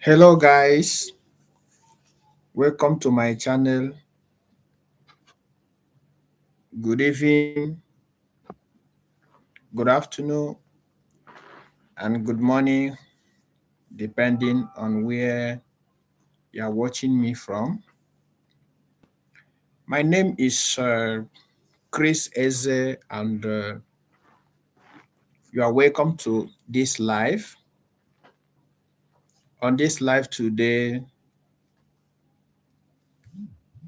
Hello guys, welcome to my channel. Good evening, good afternoon, and good morning, depending on where you are watching me from. My name is Chris Eze, and you are welcome to this live. On this live today,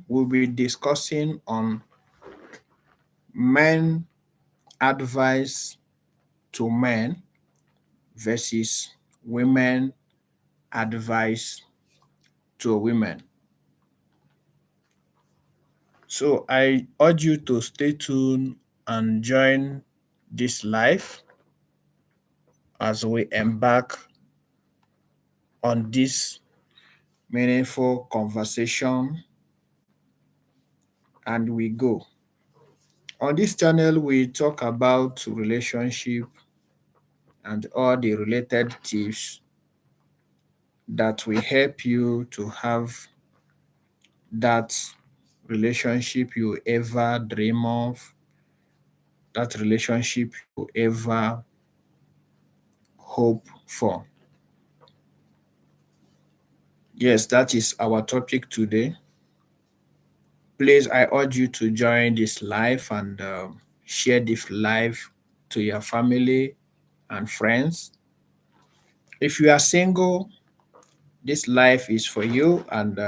we'll be discussing on men advice to men versus women advice to women. So I urge you to stay tuned and join this live as we embark on this meaningful conversation and we go. On this channel, we talk about relationship and all the related tips that will help you to have that relationship you ever dream of, that relationship you ever hope for. Yes, that is our topic today. Please, I urge you to join this live and share this live to your family and friends. If you are single, this live is for you. And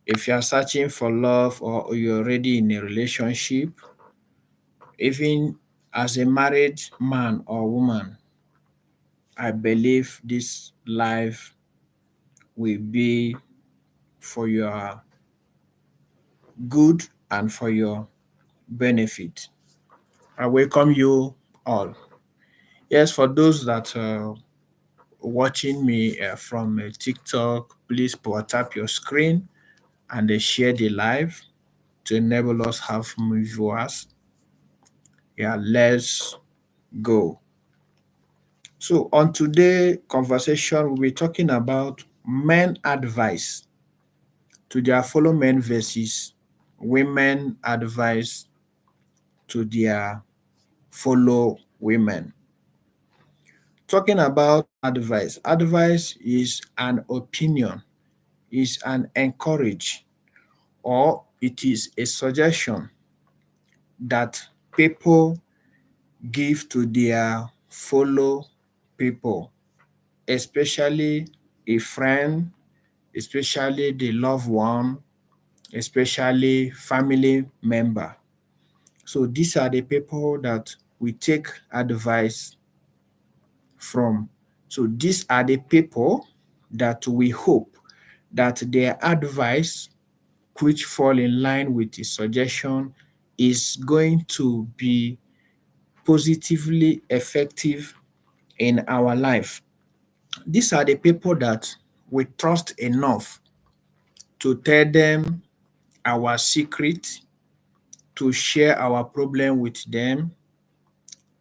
if you are searching for love or you're already in a relationship, even as a married man or woman, I believe this live will be for your good and for your benefit. I welcome you all. Yes, for those that watching me from TikTok, please tap your screen and share the live to enable us have more viewers. Yeah, let's go. So on today conversation, we'll be talking about men advice to their fellow men versus women advice to their fellow women. Talking about advice, advice is an opinion, is an encourage, or it is a suggestion that people give to their fellow people, especially a friend, especially the loved one, especially family member. So these are the people that we take advice from. So these are the people that we hope that their advice, which fall in line with the suggestion, is going to be positively effective in our life. These are the people that we trust enough to tell them our secret, to share our problem with them,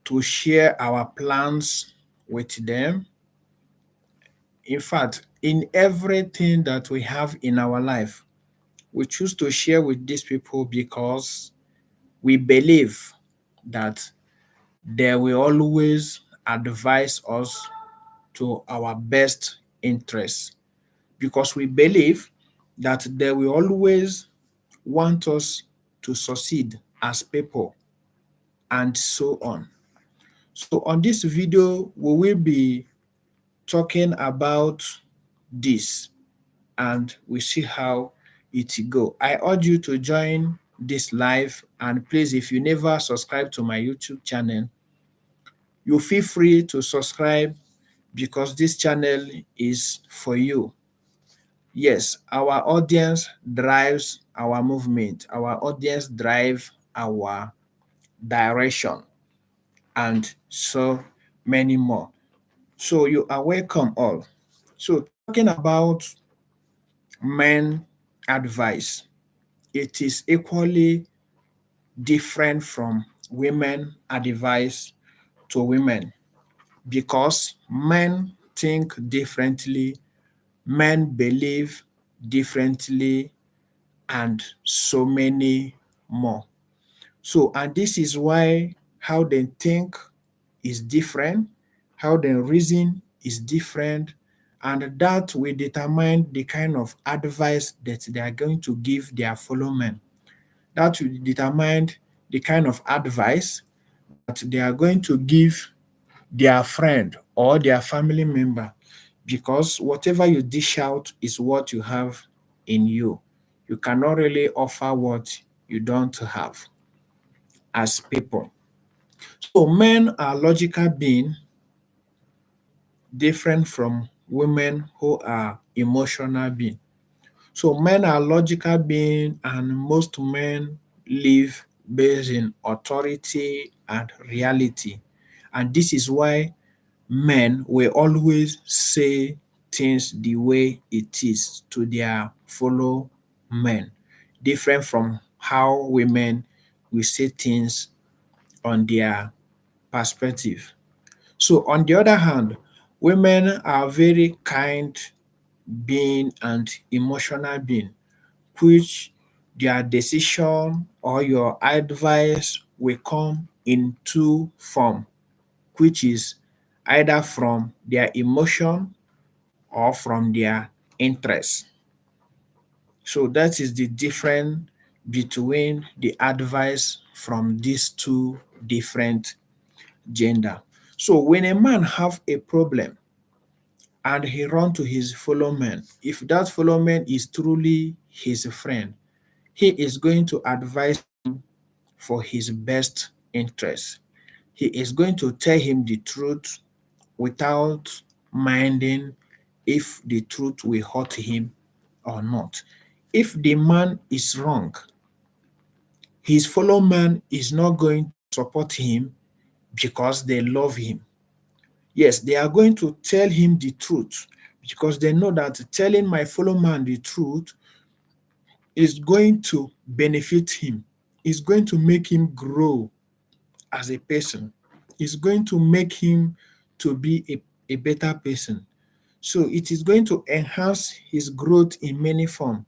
to share our plans with them. In fact, in everything that we have in our life, we choose to share with these people because we believe that they will always advise us to our best interests, because we believe that they will always want us to succeed as people and so on. So on this video, we will be talking about this and we see how it go. I urge you to join this live, and please, if you never subscribe to my YouTube channel, you feel free to subscribe because this channel is for you. Yes, our audience drives our movement. Our audience drive our direction and so many more. So you are welcome all. So talking about men advice, it is equally different from women advice to women, because men think differently, men believe differently, and so many more. So, and this is why how they think is different, how they reason is different, and that will determine the kind of advice that they are going to give their fellow men. That will determine the kind of advice that they are going to give their friend or their family member, because whatever you dish out is what you have in you. You cannot really offer what you don't have as people. So men are logical beings different from women who are emotional beings. So men are logical beings and most men live based in authority and reality. And this is why men will always say things the way it is to their fellow men, different from how women will say things on their perspective. So, on the other hand, women are very kind being and emotional being, which their decision or your advice will come in two form, which is either from their emotion or from their interest. So that is the difference between the advice from these two different gender. So when a man have a problem and he run to his fellow man, if that fellow man is truly his friend, he is going to advise for his best interest. He is going to tell him the truth without minding if the truth will hurt him or not. If the man is wrong, his fellow man is not going to support him because they love him. Yes, they are going to tell him the truth because they know that telling my fellow man the truth is going to benefit him, is going to make him grow as a person, is going to make him to be a better person. So it is going to enhance his growth in many forms,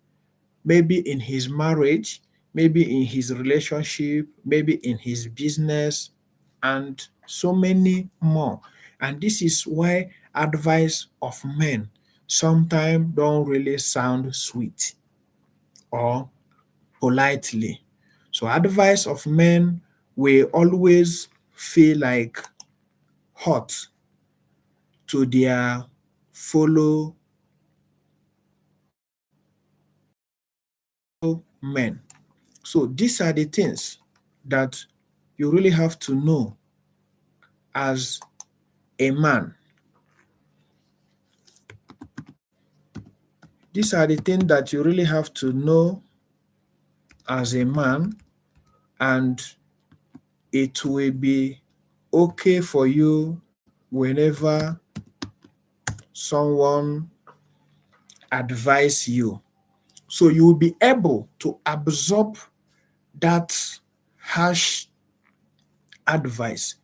maybe in his marriage, maybe in his relationship, maybe in his business, and so many more. And this is why advice of men sometimes don't really sound sweet or politely. So advice of men will always feel like hot to their fellow men. So these are the things that you really have to know as a man. These are the things that you really have to know as a man, and it will be okay for you whenever someone advise you. So you will be able to absorb that harsh advice.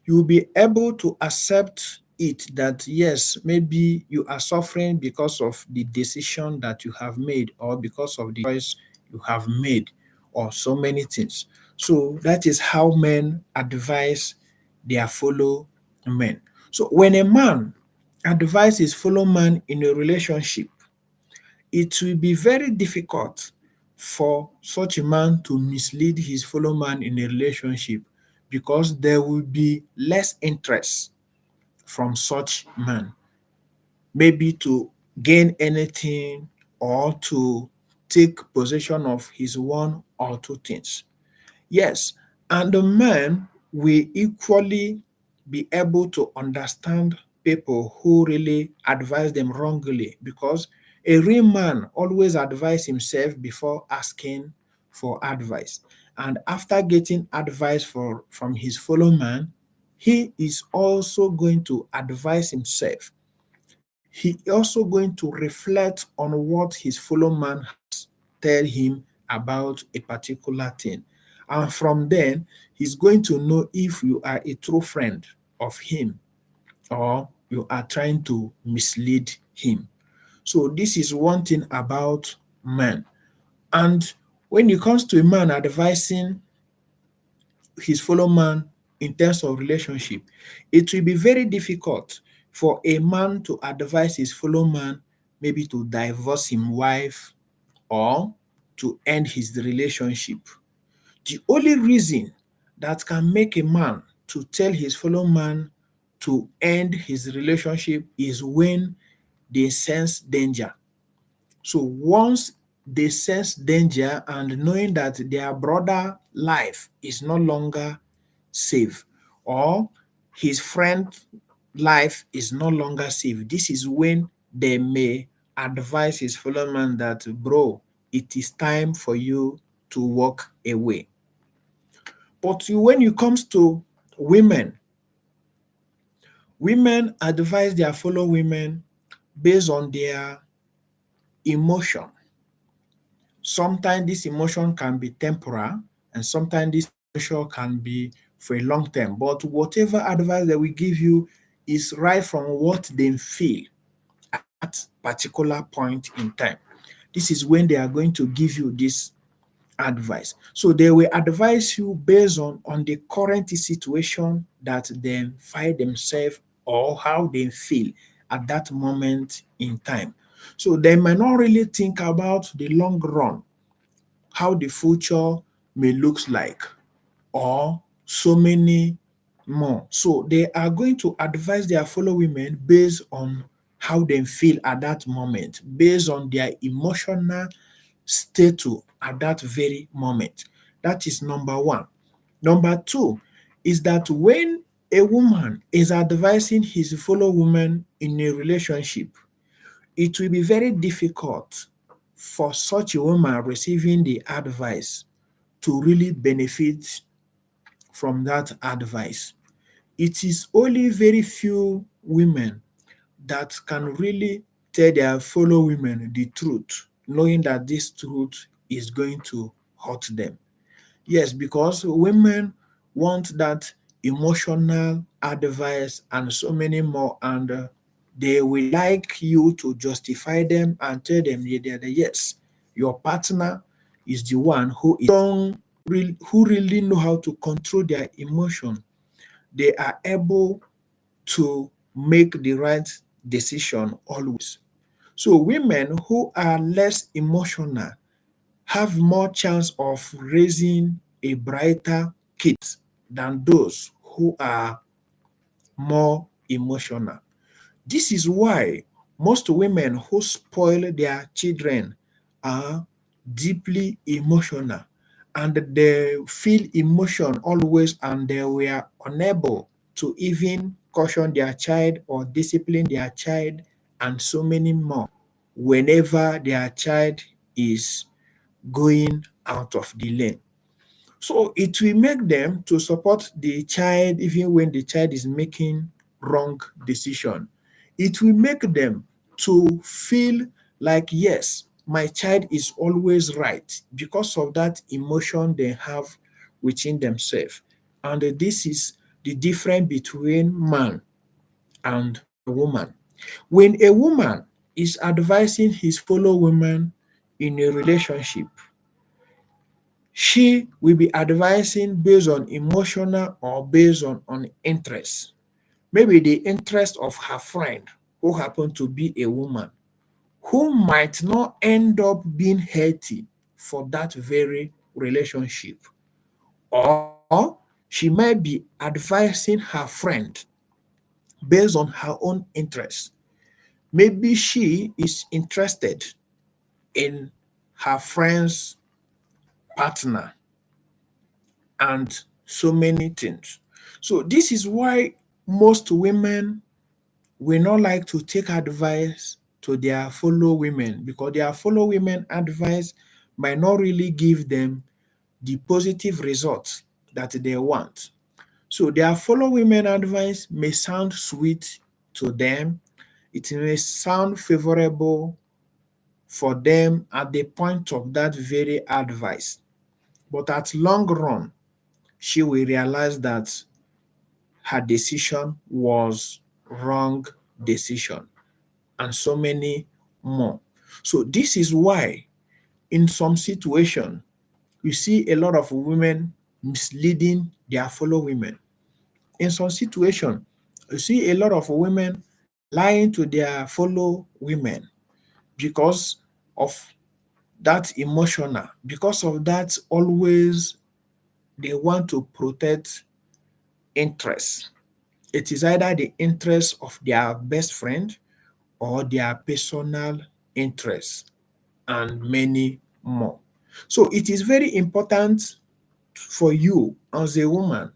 You will be able to accept it that yes, maybe you are suffering because of the decision that you have made or because of the choice you have made or so many things. So that is how men advise their fellow men. So when a man advises his fellow man in a relationship, it will be very difficult for such a man to mislead his fellow man in a relationship because there will be less interest from such man, maybe to gain anything or to take possession of his one or two things. Yes, and the man will equally be able to understand people who really advise them wrongly, because a real man always advise himself before asking for advice. And after getting advice from his fellow man, he is also going to advise himself. He also going to reflect on what his fellow man tell him about a particular thing. And from then, he's going to know if you are a true friend of him or you are trying to mislead him. So this is one thing about men. And when it comes to a man advising his fellow man in terms of relationship, it will be very difficult for a man to advise his fellow man maybe to divorce his wife or to end his relationship. The only reason that can make a man to tell his fellow man to end his relationship is when they sense danger. So once they sense danger and knowing that their brother life is no longer safe or his friend life is no longer safe, this is when they may advise his fellow man that, bro, it is time for you to walk away. But when it comes to women, women advise their fellow women based on their emotion. Sometimes this emotion can be temporal and sometimes this emotion can be for a long term. But whatever advice that we give you is right from what they feel at that particular point in time. This is when they are going to give you this advice. So they will advise you based on the current situation that they find themselves or how they feel at that moment in time. So they might not really think about the long run, how the future may look like, or so many more. So they are going to advise their fellow women based on how they feel at that moment, based on their emotional status at that very moment. That is number one. Number two is that when a woman is advising his fellow woman in a relationship, it will be very difficult for such a woman receiving the advice to really benefit from that advice. It is only very few women that can really tell their fellow women the truth, knowing that this truth is going to hurt them. Yes, because women want that emotional advice and so many more, and they will like you to justify them and tell them that yes, your partner is the one who really know how to control their emotion. They are able to make the right decision always. So women who are less emotional have more chance of raising a brighter kids than those who are more emotional. This is why most women who spoil their children are deeply emotional and they feel emotion always and they were unable to even caution their child or discipline their child and so many more whenever their child is going out of the lane. So it will make them to support the child even when the child is making wrong decision. It will make them to feel like, yes, my child is always right because of that emotion they have within themselves. And this is the difference between man and woman. When a woman is advising his fellow woman in a relationship, she will be advising based on emotional or based on interest. Maybe the interest of her friend who happen to be a woman who might not end up being healthy for that very relationship. Or she might be advising her friend based on her own interest. Maybe she is interested in her friend's partner and so many things. So this is why most women will not like to take advice to their fellow women because their fellow women advice might not really give them the positive results that they want. So their fellow women advice may sound sweet to them, it may sound favorable for them at the point of that very advice. But at long run, she will realize that her decision was wrong decision, and so many more. So this is why in some situation you see a lot of women misleading their fellow women. In some situation, you see a lot of women lying to their fellow women because of that emotional, because of that always they want to protect interests. It is either the interest of their best friend or their personal interests and many more. So it is very important for you as a woman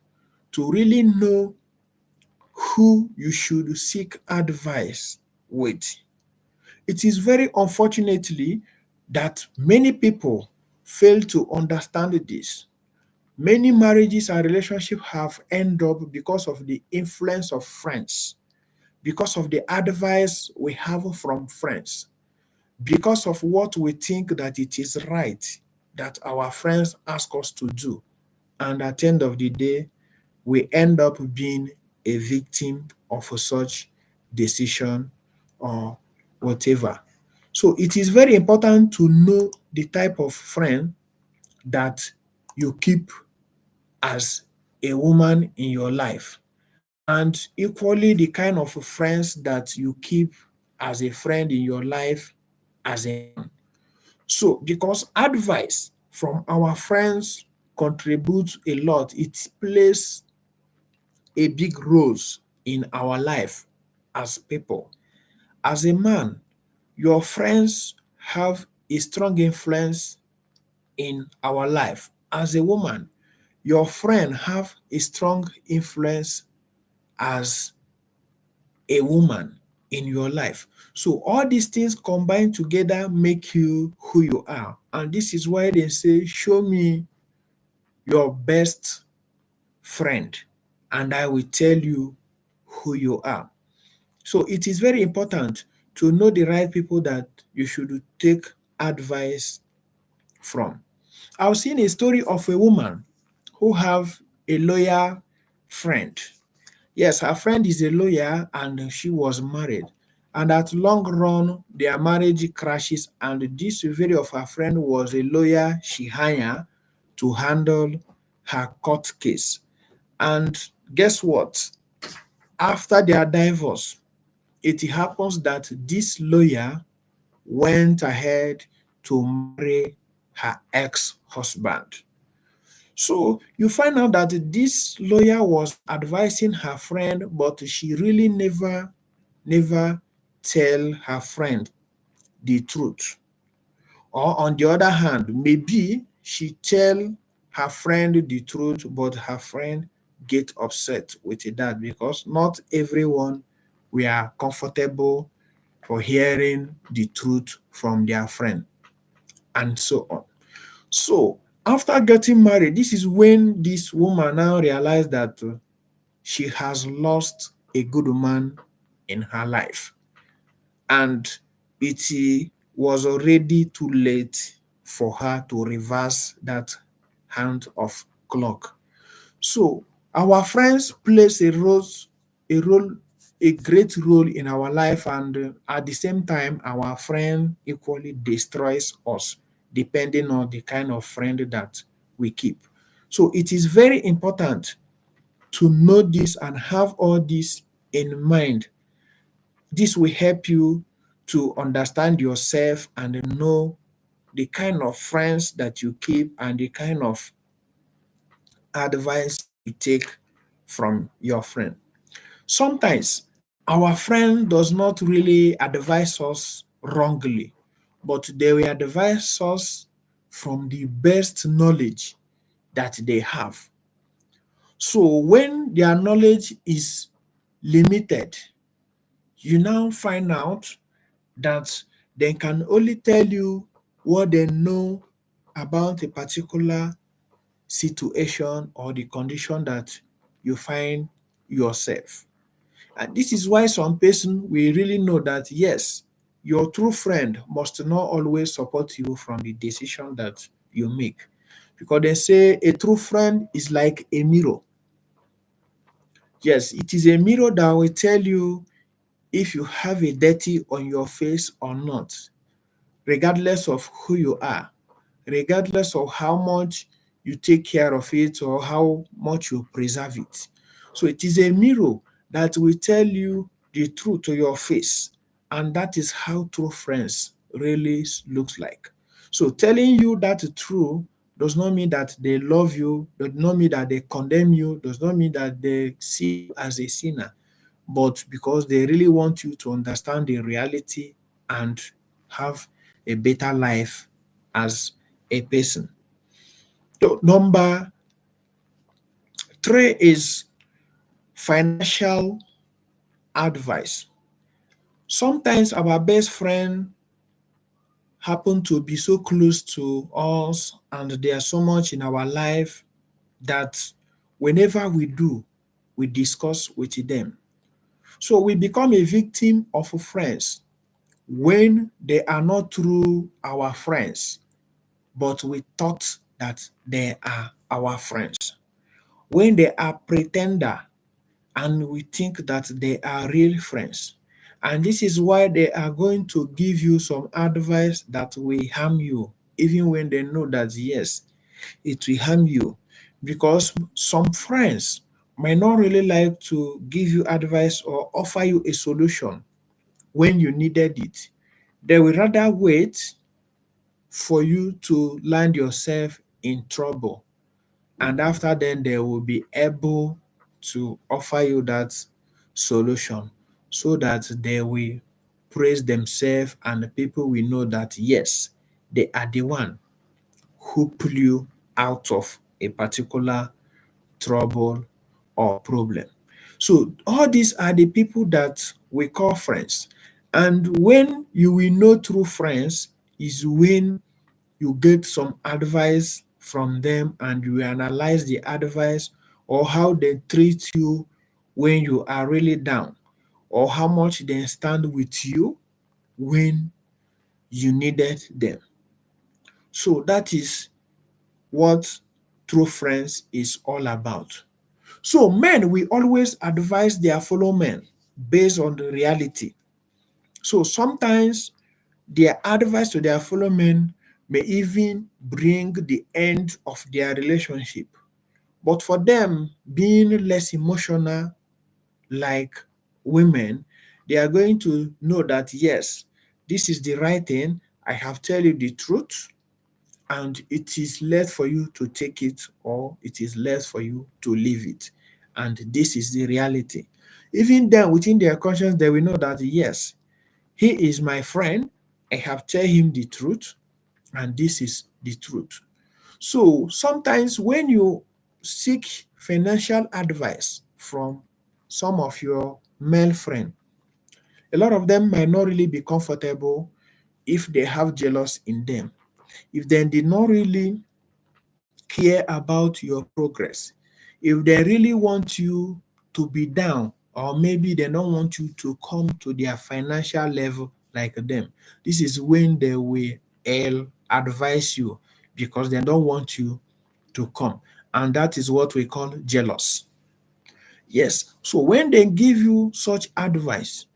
to really know who you should seek advice with. It is very unfortunately that many people fail to understand this. Many marriages and relationships have ended up because of the influence of friends, because of the advice we have from friends, because of what we think that it is right that our friends ask us to do. And at the end of the day, we end up being a victim of such decision or whatever. So it is very important to know the type of friend that you keep as a woman in your life, and equally the kind of friends that you keep as a friend in your life as a man. So because advice from our friends contributes a lot, it plays a big roles in our life as people. As a man, your friends have a strong influence in our life. As a woman, your friend have a strong influence as a woman in your life. So all these things combined together make you who you are. And this is why they say, show me your best friend, and I will tell you who you are. So it is very important to know the right people that you should take advice from. I was seeing a story of a woman who have a lawyer friend. Yes, her friend is a lawyer and she was married. And at long run, their marriage crashes, and this very of her friend was a lawyer she hired to handle her court case. And guess what? After their divorce, it happens that this lawyer went ahead to marry her ex-husband. So you find out that this lawyer was advising her friend, but she really never tell her friend the truth. Or on the other hand, maybe she tell her friend the truth, but her friend get upset with that because not everyone were comfortable for hearing the truth from their friend, and so on. So after getting married, this is when this woman now realized that she has lost a good man in her life, and it was already too late for her to reverse that hand of clock. So our friends plays a role, a great role in our life, and at the same time, our friend equally destroys us, depending on the kind of friend that we keep. So it is very important to know this and have all this in mind. This will help you to understand yourself and know the kind of friends that you keep and the kind of advice you take from your friend. Sometimes our friend does not really advise us wrongly, but they will advise us from the best knowledge that they have. So when their knowledge is limited, you now find out that they can only tell you what they know about a particular situation or the condition that you find yourself. And this is why some person will really know that yes, your true friend must not always support you from the decision that you make. Because they say a true friend is like a mirror. Yes, it is a mirror that will tell you if you have a dirty on your face or not, regardless of who you are, regardless of how much you take care of it or how much you preserve it. So it is a mirror that will tell you the truth to your face. And that is how true friends really looks like. So telling you that truth does not mean that they love you, does not mean that they condemn you, does not mean that they see you as a sinner, but because they really want you to understand the reality and have a better life as a person. So number three is financial advice. Sometimes our best friend happen to be so close to us and they are so much in our life that whenever we discuss with them. So we become a victim of friends when they are not true our friends, but we thought that they are our friends. When they are pretender and we think that they are real friends. And this is why they are going to give you some advice that will harm you, even when they know that yes, it will harm you. Because some friends might not really like to give you advice or offer you a solution when you needed it. They will rather wait for you to land yourself in trouble. And after then, they will be able to offer you that solution so that they will praise themselves and people will know that yes, they are the one who pull you out of a particular trouble or problem. So all these are the people that we call friends. And when you will know true friends is when you get some advice from them and you analyze the advice or how they treat you when you are really down or how much they stand with you when you needed them. So that is what true friends is all about. So men will always advise their fellow men based on the reality. So sometimes their advice to their fellow men may even bring the end of their relationship. But for them, being less emotional like women, they are going to know that yes, this is the right thing. I have tell you the truth, and it is left for you to take it or it is left for you to leave it. And this is the reality. Even then, within their conscience, they will know that yes, he is my friend. I have tell him the truth, and this is the truth. So sometimes when you seek financial advice from some of your male friends, a lot of them might not really be comfortable if they have jealous in them. If they did not really care about your progress, if they really want you to be down, or maybe they don't want you to come to their financial level like them, this is when they will advise you because they don't want you to come. And that is what we call jealous. Yes. So when they give you such advice,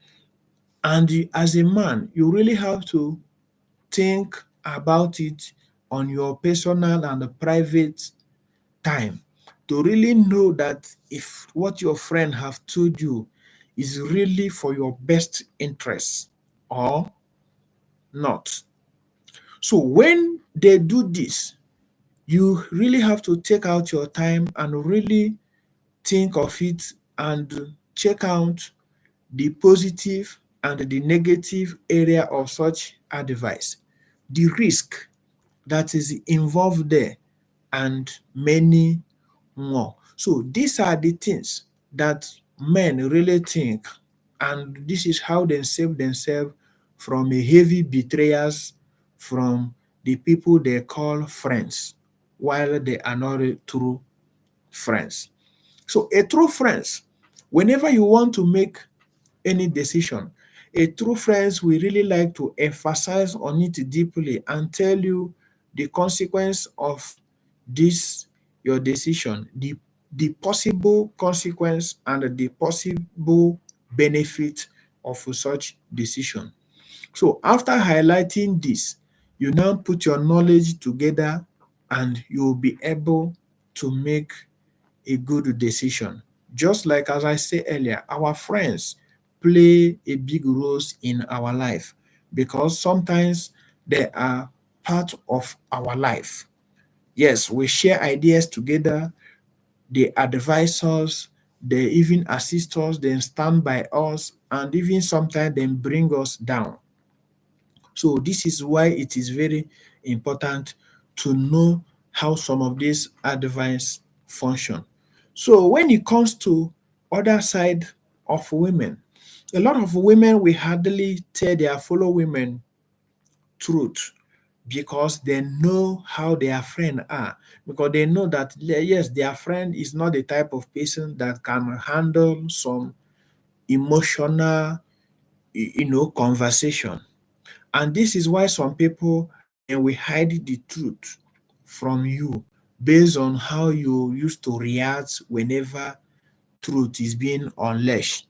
and as a man, you really have to think about it on your personal and private time to really know that if what your friend have told you is really for your best interest or not. So when they do this, you really have to take out your time and really think of it and check out the positive and the negative area of such advice, the risk that is involved there, and many more. So these are the things that men really think, and this is how they save themselves from a heavy betrayals from the people they call friends, while they are not true friends. So a true friends, whenever you want to make any decision, a true friends will really like to emphasize on it deeply and tell you the consequence of this your decision, the possible consequence and the possible benefit of such decision. So after highlighting this, you now put your knowledge together and you'll be able to make a good decision. Just like as I said earlier, our friends play a big role in our life because sometimes they are part of our life. Yes, we share ideas together, they advise us, they even assist us, they stand by us, and even sometimes they bring us down. So this is why it is very important to know how some of these advice function. So when it comes to other side of women, a lot of women will hardly tell their fellow women truth because they know how their friend are, because they know that yes, their friend is not the type of person that can handle some emotional conversation. And this is why some people they will hide the truth from you based on how you used to react whenever truth is being unleashed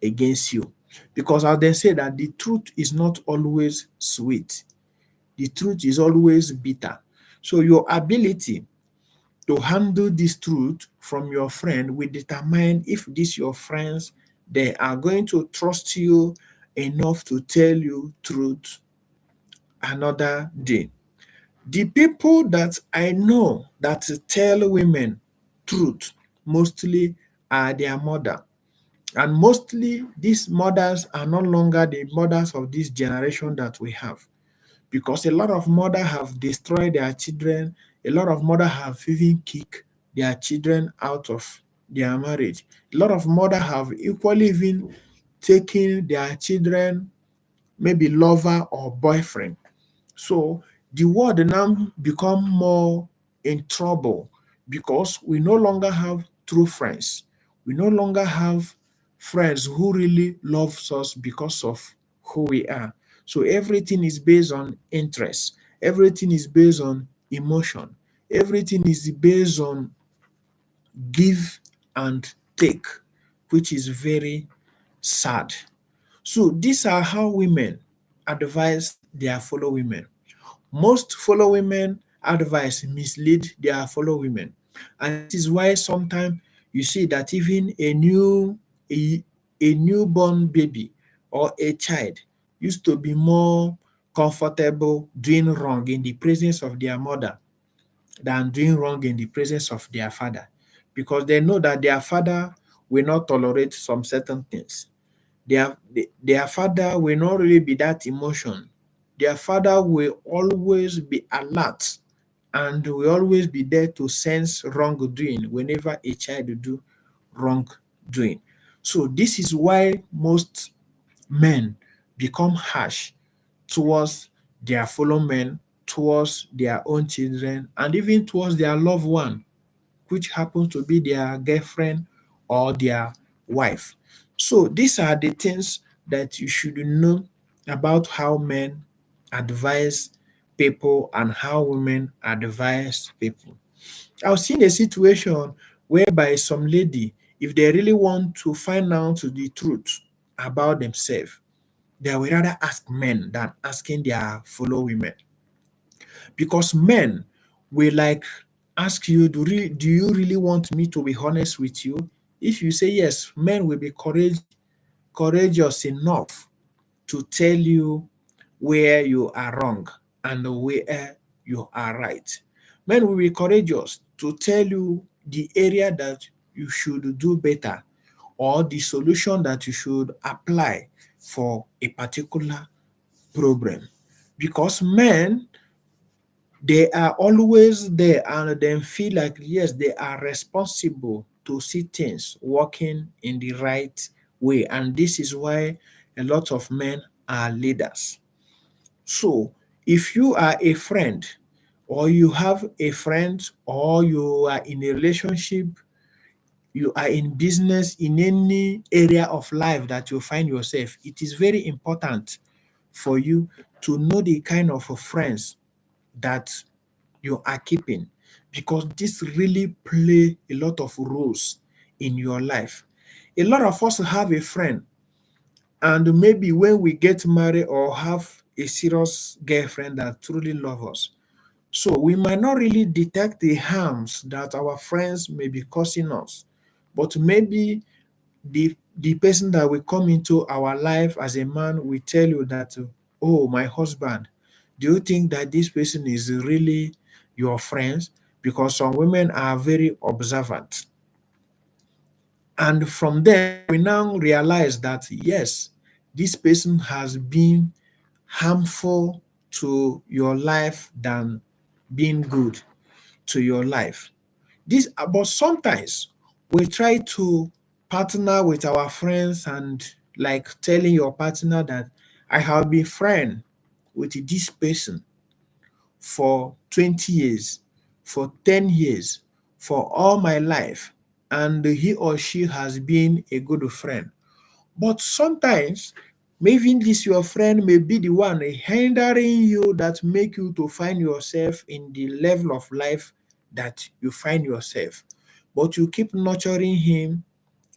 against you. Because as they say that the truth is not always sweet, the truth is always bitter. So your ability to handle this truth from your friend will determine if these your friends they are going to trust you enough to tell you truth another day. The people that I know that tell women truth mostly are their mother. And mostly these mothers are no longer the mothers of this generation that we have. Because a lot of mothers have destroyed their children, a lot of mothers have even kicked their children out of their marriage. A lot of mothers have equally even taken their children, maybe lover or boyfriend. So the world now become more in trouble because we no longer have true friends. We no longer have friends who really loves us because of who we are. So everything is based on interest. Everything is based on emotion. Everything is based on give and take, which is very sad. So these are how women advise their fellow women. Most fellow women advice mislead their fellow women. And this is why sometimes you see that even a, a newborn baby or a child used to be more comfortable doing wrong in the presence of their mother than doing wrong in the presence of their father because they know that their father will not tolerate some certain things. Their father will not really be that emotion. Their father will always be alert and will always be there to sense wrongdoing whenever a child do wrongdoing. So this is why most men become harsh towards their fellow men, towards their own children, and even towards their loved one, which happens to be their girlfriend or their wife. So these are the things that you should know about how men advise people and how women advise people. I've seen a situation whereby some lady, if they really want to find out the truth about themselves, they will rather ask men than asking their fellow women. Because men will like ask you, do you really want me to be honest with you? If you say yes, men will be courageous enough to tell you where you are wrong and where you are right. Men will be courageous to tell you the area that you should do better or the solution that you should apply for a particular problem. Because men they are always there and then feel like yes they are responsible to see things working in the right way, and this is why a lot of men are leaders. So if you are a friend or you have a friend or you are in a relationship, you are in business, in any area of life that you find yourself, it is very important for you to know the kind of friends that you are keeping, because this really play a lot of roles in your life. A lot of us have a friend And maybe when we get married or have a serious girlfriend that truly loves us, so we might not really detect the harms that our friends may be causing us, but maybe the person that will come into our life as a man will tell you that, oh, my husband, do you think that this person is really your friends? Because some women are very observant. And from there, we now realize that yes, this person has been harmful to your life than being good to your life. This, but sometimes we try to partner with our friends and like telling your partner that I have been friend with this person for 20 years, for 10 years, for all my life, and he or she has been a good friend. But sometimes, maybe this your friend may be the one hindering you that make you to find yourself in the level of life that you find yourself. But you keep nurturing him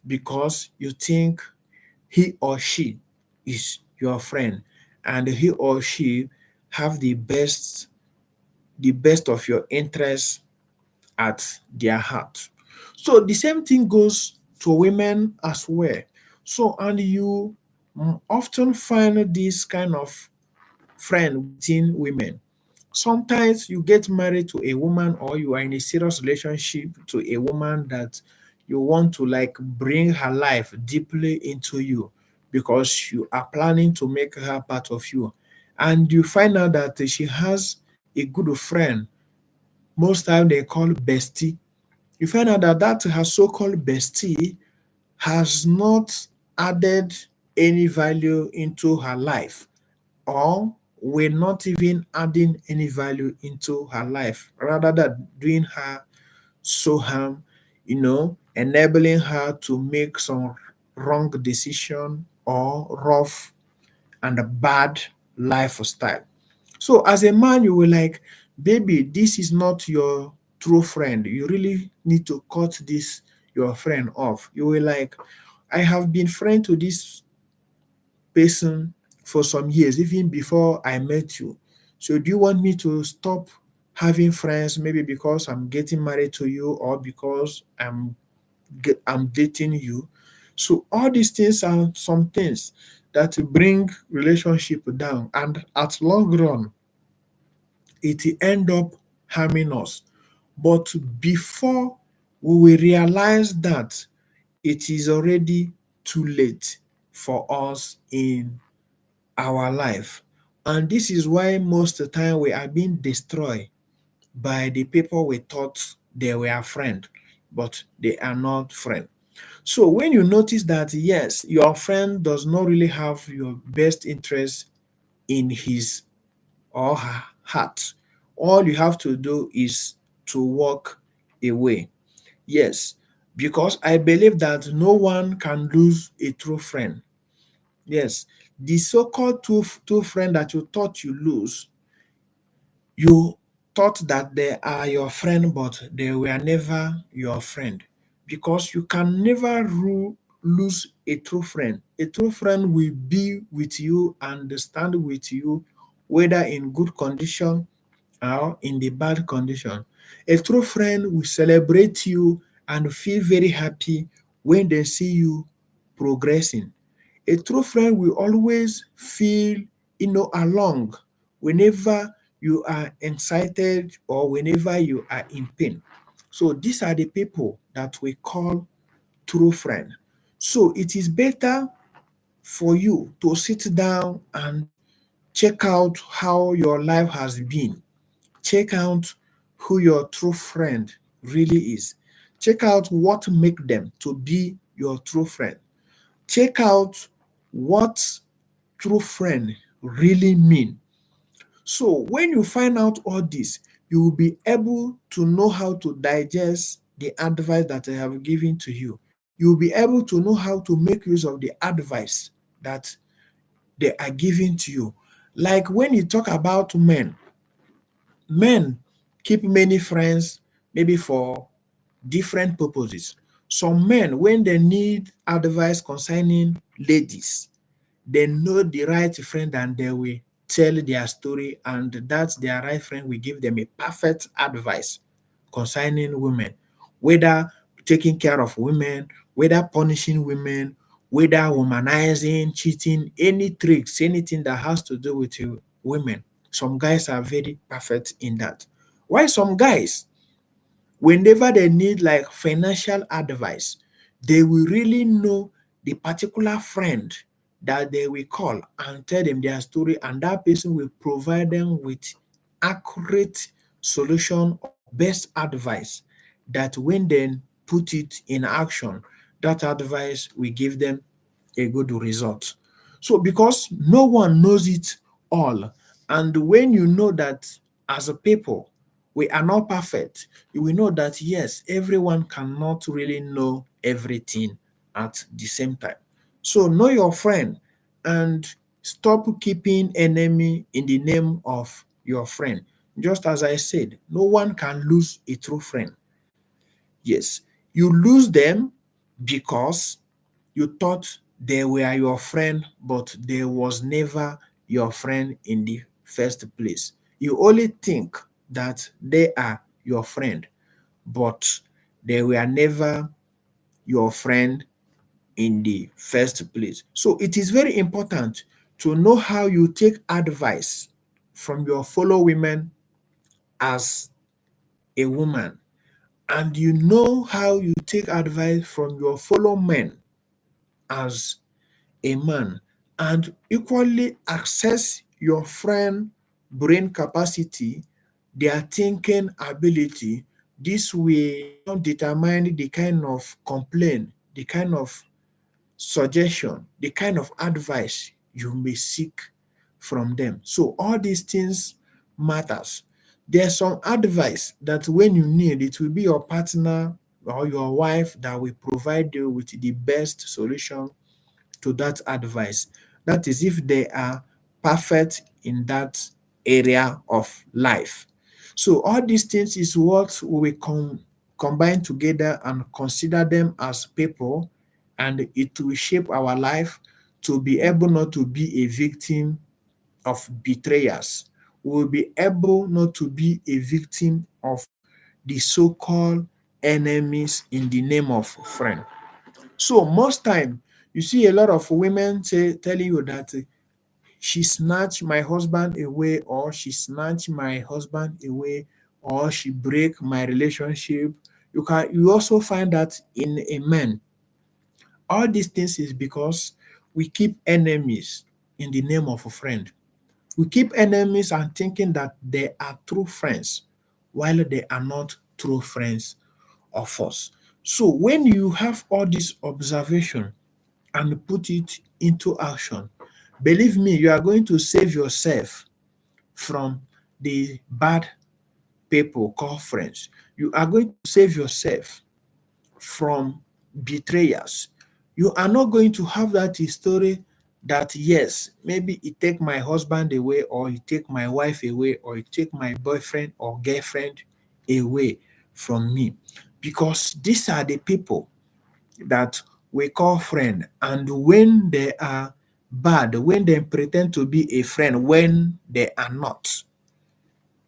because you think he or she is your friend and he or she have the best of your interests at their heart. So the same thing goes to women as well. So, and you often find this kind of friend within women. Sometimes you get married to a woman or you are in a serious relationship to a woman that you want to like bring her life deeply into you because you are planning to make her part of you. And you find out that she has a good friend, most time they call bestie. You find out that her so-called bestie has not added any value into her life or will not even adding any value into her life, rather than doing her so harm, enabling her to make some wrong decision or rough and a bad lifestyle. So as a man, you will like, baby, this is not your true friend. You really need to cut this your friend off. You will like, I have been friend to this person for some years, even before I met you. So do you want me to stop having friends maybe because I'm getting married to you or because I'm dating you? So all these things are some things that bring relationship down, and at long run it will end up harming us. But before we will realize that, it is already too late for us in our life. And this is why most of the time we are being destroyed by the people we thought they were friend, but they are not friend. So when you notice that yes, your friend does not really have your best interest in his or her heart, all you have to do is to walk away. Yes, because I believe that no one can lose a true friend. Yes, the so-called two friend that you thought you lose, you thought that they are your friend, but they were never your friend. Because you can never lose a true friend. A true friend will be with you and stand with you, whether in good condition or in the bad condition. A true friend will celebrate you and feel very happy when they see you progressing. A true friend will always feel, along whenever you are excited or whenever you are in pain. So these are the people that we call true friend. So it is better for you to sit down and check out how your life has been. Check out who your true friend really is. Check out what make them to be your true friend. Check out what true friend really mean. So when you find out all this, you will be able to know how to digest the advice that I have given to you. You will be able to know how to make use of the advice that they are giving to you. Like when you talk about men keep many friends maybe for different purposes. Some men, when they need advice concerning ladies, they know the right friend and they will tell their story, and that their right friend will give them a perfect advice concerning women, whether taking care of women, whether punishing women, whether womanizing, cheating, any tricks, anything that has to do with women. Some guys are very perfect in that. Why some guys, whenever they need like financial advice, they will really know the particular friend that they will call and tell them their story, and that person will provide them with accurate solution or best advice that when they put it in action, that advice will give them a good result. So because no one knows it all, and when you know that as a people we are not perfect, you will know that yes, everyone cannot really know everything at the same time. So know your friend and stop keeping enemy in the name of your friend. Just as I said, no one can lose a true friend. Yes, you lose them because you thought they were your friend, but they was never your friend in the first place. You only think that they are your friend, but they were never your friend in the first place. So it is very important to know how you take advice from your fellow women as a woman, and you know how you take advice from your fellow men as a man, and equally access your friend brain capacity, their thinking ability. This way now determine the kind of complaint, the kind of suggestion, the kind of advice you may seek from them. So all these things matters. There's some advice that when you need, it will be your partner or your wife that will provide you with the best solution to that advice. That is if they are perfect in that area of life. So all these things is what we combine together and consider them as people, and it will shape our life to be able not to be a victim of betrayers. We will be able not to be a victim of the so-called enemies in the name of friend. So most time you see a lot of women telling you that she snatched my husband away, or she snatched my husband away, or she break my relationship. You also find that in a man. All these things is because we keep enemies in the name of a friend. We keep enemies and thinking that they are true friends while they are not true friends of us. So when you have all this observation and put it into action, believe me, you are going to save yourself from the bad people called friends. You are going to save yourself from betrayers. You are not going to have that story that yes, maybe he take my husband away, or he take my wife away, or he take my boyfriend or girlfriend away from me. Because these are the people that we call friend, and when they are bad, when they pretend to be a friend when they are not,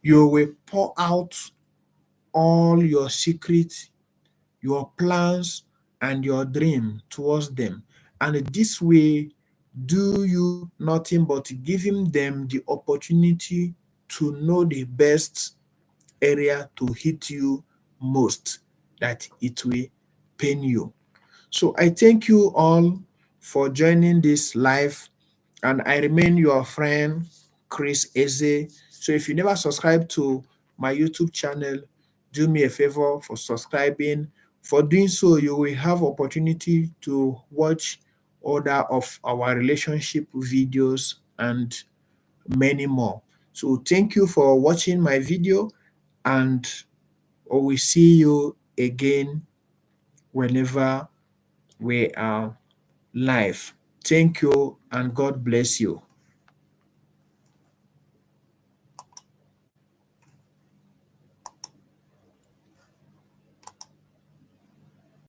you will pour out all your secrets, your plans, and your dream towards them, and this way do you nothing but giving them the opportunity to know the best area to hit you most, that it will pain you. So I thank you all for joining this live, and I remain your friend Chris Eze. So if you never subscribe to my YouTube channel, do me a favor for subscribing. For doing so, you will have opportunity to watch other of our relationship videos and many more. So thank you for watching my video, and I will see you again whenever we are live. Thank you and God bless you.